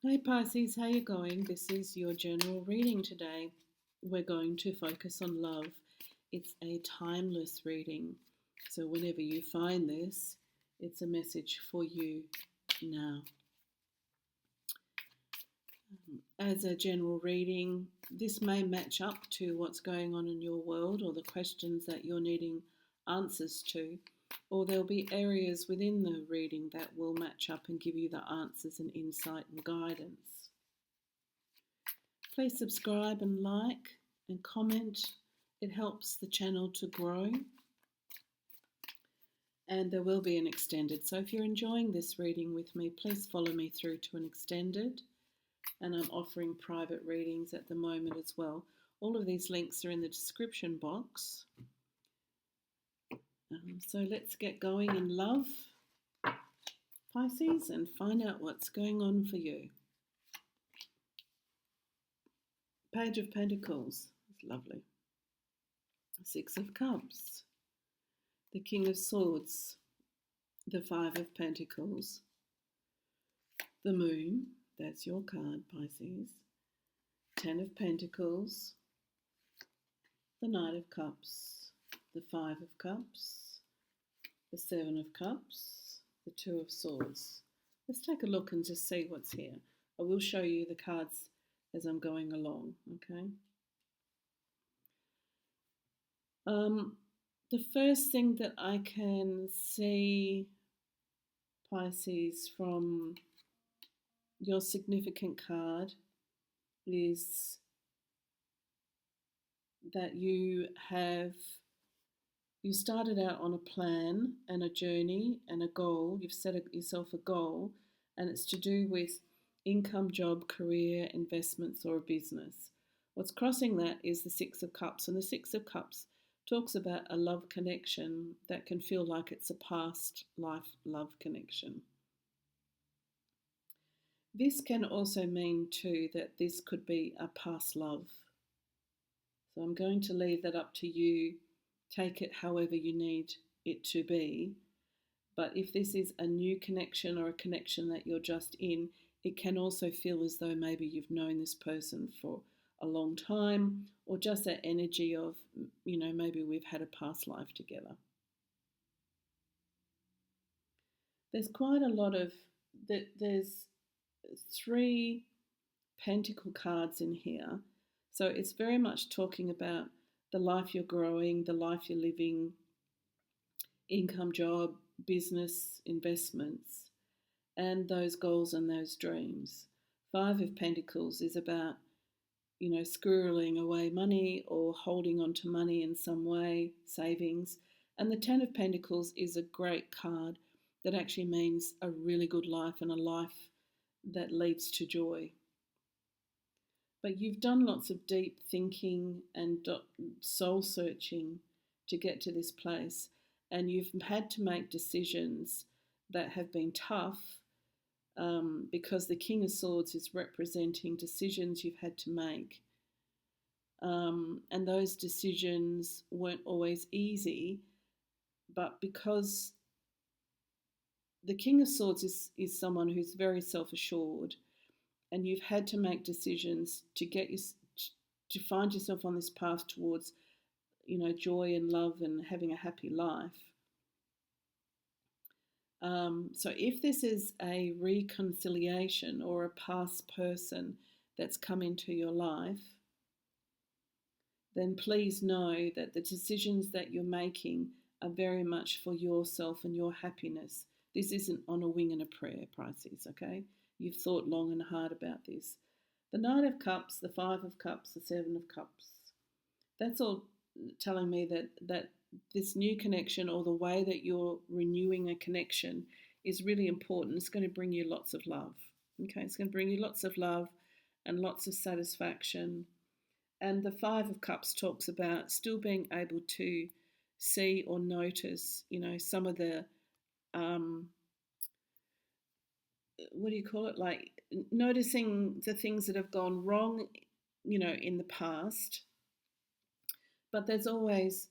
Hey Pisces, how you going? This is your general reading today. We're going to focus on love. It's a timeless reading. So whenever you find this, it's a message for you now. As a general reading, this may match up to what's going on in your world or the questions that you're needing answers to, or there'll be areas within the reading that will match up and give you the answers and insight and guidance. Please subscribe and like and comment. It helps the channel to grow. And there will be an extended. So if you're enjoying this reading with me, please follow me through to an extended. And I'm offering private readings at the moment as well. All of these links are in the description box. So let's get going in love, Pisces, and find out what's going on for you. Page of Pentacles. It's lovely. Six of Cups. The King of Swords. The Five of Pentacles. The Moon. That's your card, Pisces. Ten of Pentacles. The Knight of Cups. The Five of Cups. The Seven of Cups. The Two of Swords. Let's take a look and just see what's here. I will show you the cards as I'm going along, okay? The first thing that I can see, Pisces, from your significant card is that you started out on a plan and a journey and a goal. You've set yourself a goal, and it's to do with income, job, career, investments, or a business. What's crossing that is the Six of Cups, and the Six of Cups talks about a love connection that can feel like it's a past life love connection. This can also mean too that this could be a past love. So I'm going to leave that up to you. Take it however you need it to be. But if this is a new connection or a connection that you're just in, it can also feel as though maybe you've known this person for a long time, or just that energy of, maybe we've had a past life together. There's quite a lot of, there's three pentacle cards in here. So it's very much talking about the life you're growing, the life you're living, income, job, business, investments, and those goals and those dreams. Five of Pentacles is about, squirreling away money or holding on to money in some way, savings. And the Ten of Pentacles is a great card that actually means a really good life and a life that leads to joy. But you've done lots of deep thinking and soul searching to get to this place, and you've had to make decisions that have been tough, because the King of Swords is representing decisions you've had to make. And those decisions weren't always easy, but because the King of Swords is someone who's very self-assured, and you've had to make decisions to find yourself on this path towards, joy and love and having a happy life. So if this is a reconciliation or a past person that's come into your life, then please know that the decisions that you're making are very much for yourself and your happiness. This isn't on a wing and a prayer, Pisces, okay? You've thought long and hard about this. The Knight of Cups, the Five of Cups, the Seven of Cups. That's all telling me that this new connection, or the way that you're renewing a connection, is really important. It's going to bring you lots of love. Okay, it's going to bring you lots of love and lots of satisfaction. And the Five of Cups talks about still being able to see or notice, some of the, like noticing the things that have gone wrong, in the past. But there's always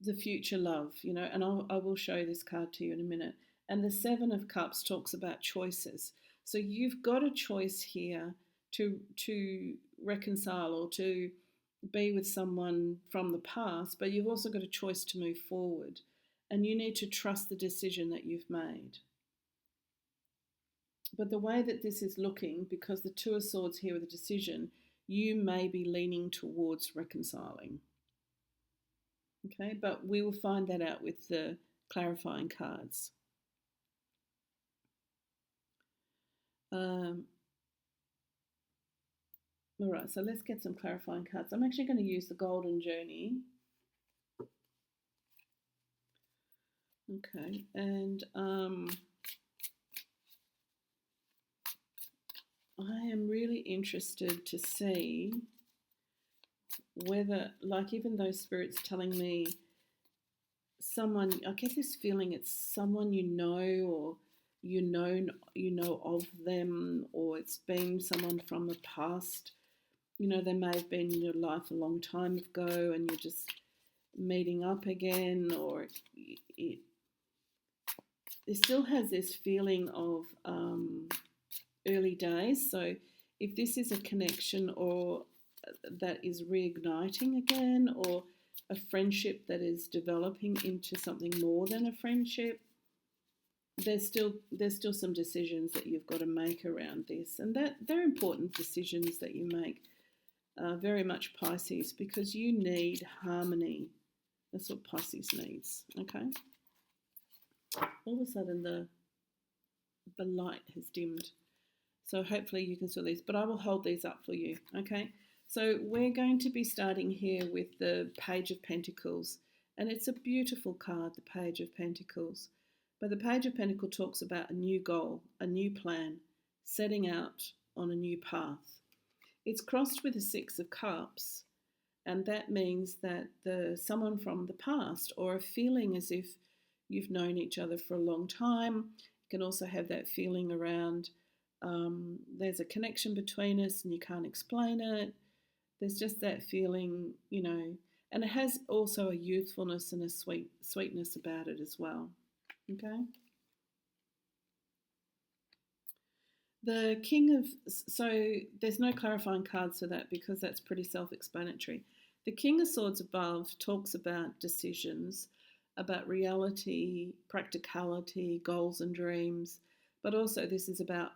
the future love, and I will show this card to you in a minute. And the Seven of Cups talks about choices. So you've got a choice here to reconcile or to be with someone from the past, but you've also got a choice to move forward. And you need to trust the decision that you've made. But the way that this is looking, because the Two of Swords here with a decision, you may be leaning towards reconciling. Okay, but we will find that out with the clarifying cards. All right, so let's get some clarifying cards. I'm actually going to use the Golden Journey. Okay, and I am really interested to see whether, like, even those spirits telling me someone, I get this feeling it's someone you know, or you know of them, or it's been someone from the past. You know, they may have been in your life a long time ago and you're just meeting up again, or it still has this feeling of early days. So if this is a connection or that is reigniting again, or a friendship that is developing into something more than a friendship, there's still some decisions that you've got to make around this, and that they're important decisions that you make. Very much Pisces, because you need harmony. That's what Pisces needs. Okay. All of a sudden the light has dimmed, so hopefully you can see these, but I will hold these up for you. Okay. So we're going to be starting here with the Page of Pentacles, and it's a beautiful card, the Page of Pentacles. But the Page of Pentacles talks about a new goal, a new plan, setting out on a new path. It's crossed with the Six of Cups, and that means that someone from the past, or a feeling as if you've known each other for a long time. You can also have that feeling around there's a connection between us and you can't explain it. There's just that feeling, you know, and it has also a youthfulness and a sweetness about it as well. Okay. The King of, so there's no clarifying cards for that because that's pretty self-explanatory. The King of Swords above talks about decisions, about reality, practicality, goals and dreams, but also this is about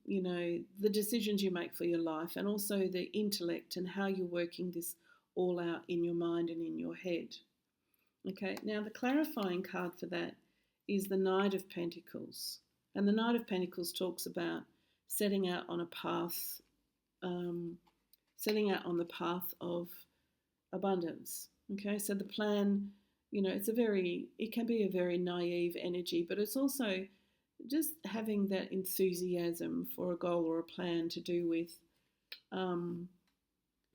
you know, the decisions you make for your life, and also the intellect and how you're working this all out in your mind and in your head. Okay, now the clarifying card for that is the Knight of Pentacles. And the Knight of Pentacles talks about setting out on a path, setting out on the path of abundance. Okay, so the plan, you know, it can be a very naive energy, but it's also just having that enthusiasm for a goal or a plan to do with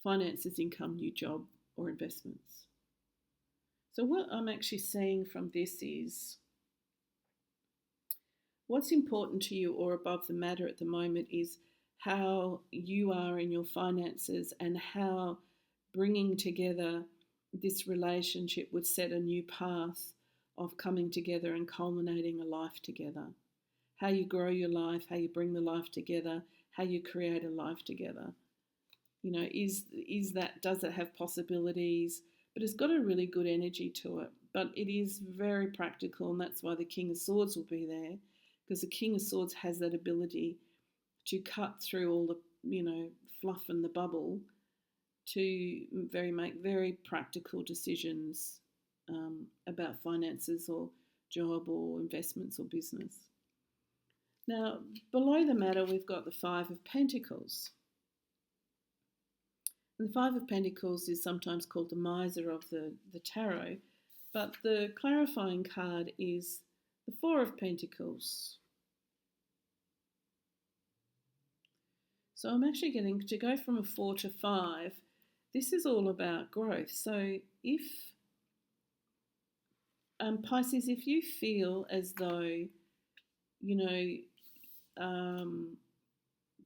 finances, income, new job, or investments. So what I'm actually seeing from this is what's important to you or above the matter at the moment is how you are in your finances, and how bringing together this relationship would set a new path of coming together and culminating a life together. How you grow your life, how you bring the life together, how you create a life together. You know, does it have possibilities? But it's got a really good energy to it. But it is very practical, and that's why the King of Swords will be there, because the King of Swords has that ability to cut through all the, you know, fluff and the bubble to make very practical decisions about finances or job or investments or business. Now, below the matter, we've got the Five of Pentacles. And the Five of Pentacles is sometimes called the miser of the tarot, but the clarifying card is the Four of Pentacles. So I'm actually getting to go from a 4 to 5. This is all about growth. So if, Pisces, if you feel as though, you know,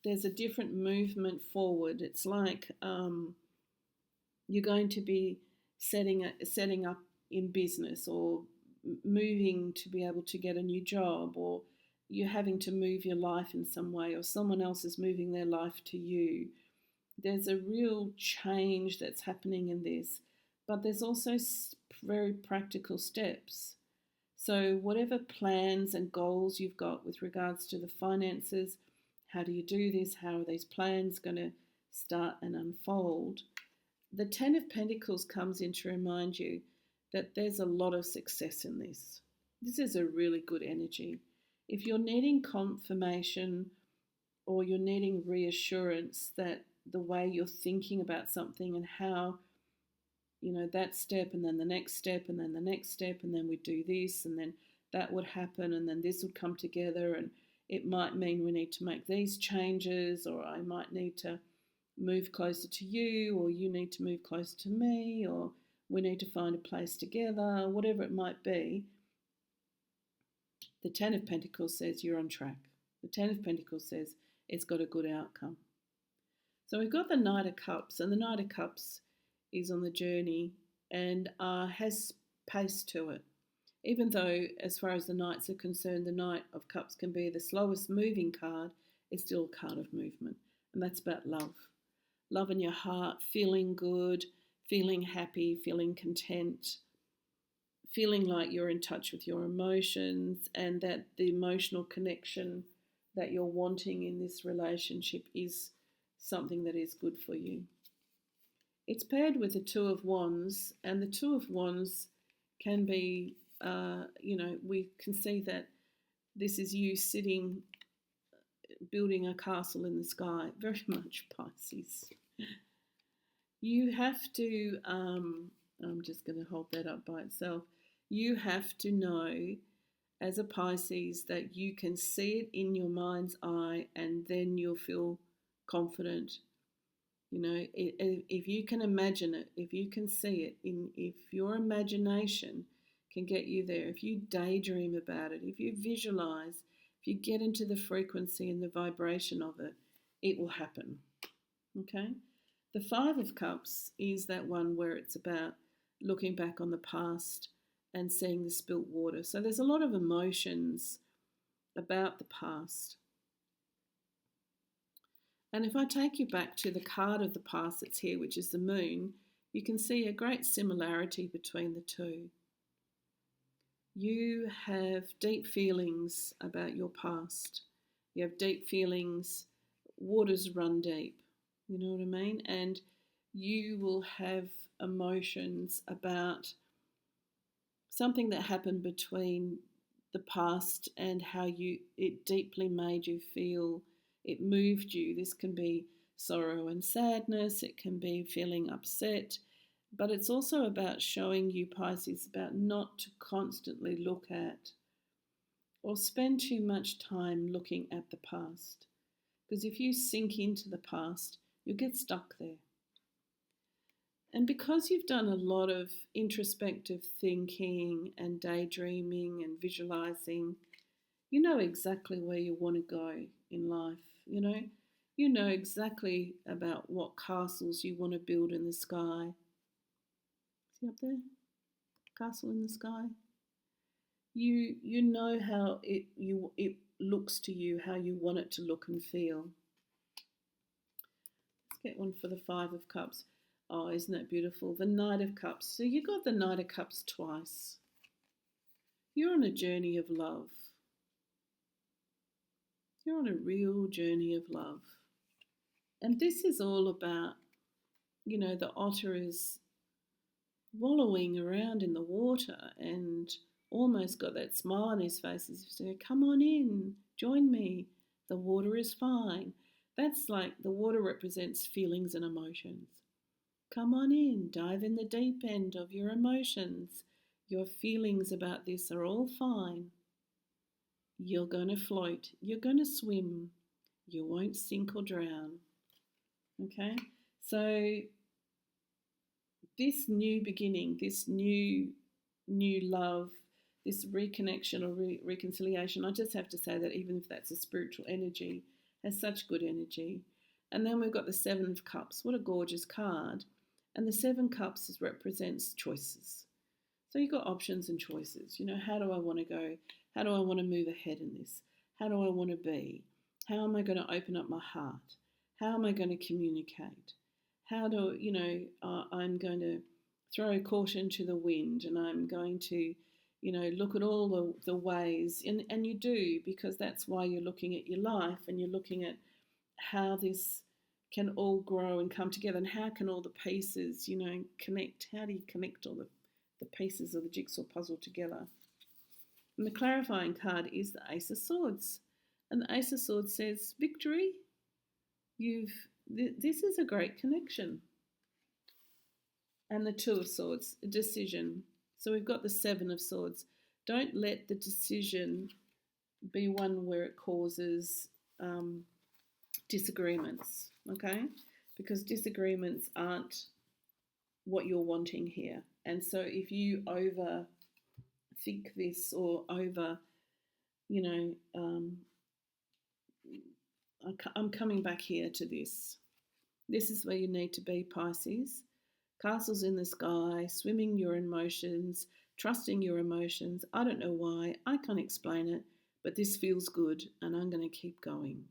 there's a different movement forward, it's like you're going to be setting up in business, or moving to be able to get a new job, or you're having to move your life in some way, or someone else is moving their life to you. There's a real change that's happening in this, but there's also very practical steps. So whatever plans and goals you've got with regards to the finances, how do you do this? How are these plans going to start and unfold? The Ten of Pentacles comes in to remind you that there's a lot of success in this. This is a really good energy. If you're needing confirmation or you're needing reassurance that the way you're thinking about something and how, that step and then the next step and then the next step and then we do this and then that would happen and then this would come together and it might mean we need to make these changes, or I might need to move closer to you, or you need to move closer to me, or we need to find a place together, whatever it might be. The Ten of Pentacles says you're on track. The Ten of Pentacles says it's got a good outcome. So we've got the Knight of Cups, and the Knight of Cups is on the journey and has pace to it. Even though, as far as the Knights are concerned, the Knight of Cups can be the slowest moving card, it's still a card of movement. And that's about love. Love in your heart, feeling good, feeling happy, feeling content, feeling like you're in touch with your emotions, and that the emotional connection that you're wanting in this relationship is something that is good for you. It's paired with the Two of Wands, and the Two of Wands can be, we can see that this is you sitting, building a castle in the sky, very much Pisces. You have to, I'm just going to hold that up by itself. You have to know as a Pisces that you can see it in your mind's eye and then you'll feel confident. If you can imagine it, if you can see it, if your imagination can get you there, if you daydream about it, if you visualize, if you get into the frequency and the vibration of it, it will happen. Okay? The Five of Cups is that one where it's about looking back on the past and seeing the spilt water. So there's a lot of emotions about the past. And if I take you back to the card of the past that's here, which is the Moon, you can see a great similarity between the two. You have deep feelings about your past. You have deep feelings, waters run deep, you know what I mean? And you will have emotions about something that happened between the past and how it deeply made you feel. It moved you. This can be sorrow and sadness. It can be feeling upset. But it's also about showing you, Pisces, about not to constantly look at or spend too much time looking at the past. Because if you sink into the past, you'll get stuck there. And because you've done a lot of introspective thinking and daydreaming and visualizing, you know exactly where you want to go in life. You know exactly about what castles you want to build in the sky. See up there? Castle in the sky. You know how it looks to you, how you want it to look and feel. Let's get one for the Five of Cups. Oh, isn't that beautiful? The Knight of Cups. So you got the Knight of Cups twice. You're on a journey of love. You're on a real journey of love. And this is all about, the otter is wallowing around in the water and almost got that smile on his face as if saying, come on in, join me. The water is fine. That's like the water represents feelings and emotions. Come on in, dive in the deep end of your emotions. Your feelings about this are all fine. You're going to float. You're going to swim. You won't sink or drown. Okay? So this new beginning, this new love, this reconnection or reconciliation, I just have to say that even if that's a spiritual energy, has such good energy. And then we've got the Seven of Cups. What a gorgeous card. And the Seven Cups represents choices. So you've got options and choices. How do I want to go? How do I want to move ahead in this? How do I want to be? How am I going to open up my heart? How am I going to communicate? How do, I'm going to throw caution to the wind, and I'm going to, look at all the ways. And you do, because that's why you're looking at your life and you're looking at how this can all grow and come together, and how can all the pieces, connect. How do you connect all the pieces of the jigsaw puzzle together? And the clarifying card is the Ace of Swords. And the Ace of Swords says, victory, this is a great connection. And the Two of Swords, a decision. So we've got the Seven of Swords. Don't let the decision be one where it causes disagreements, okay? Because disagreements aren't what you're wanting here. And so if you overthink this, or I'm coming back here to this. This is where you need to be, Pisces. Castles in the sky, swimming your emotions, trusting your emotions. I don't know why, I can't explain it, but this feels good, and I'm going to keep going.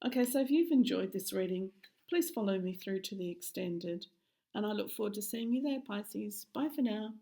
Okay, so if you've enjoyed this reading, please follow me through to the extended, and I look forward to seeing you there, Pisces. Bye for now.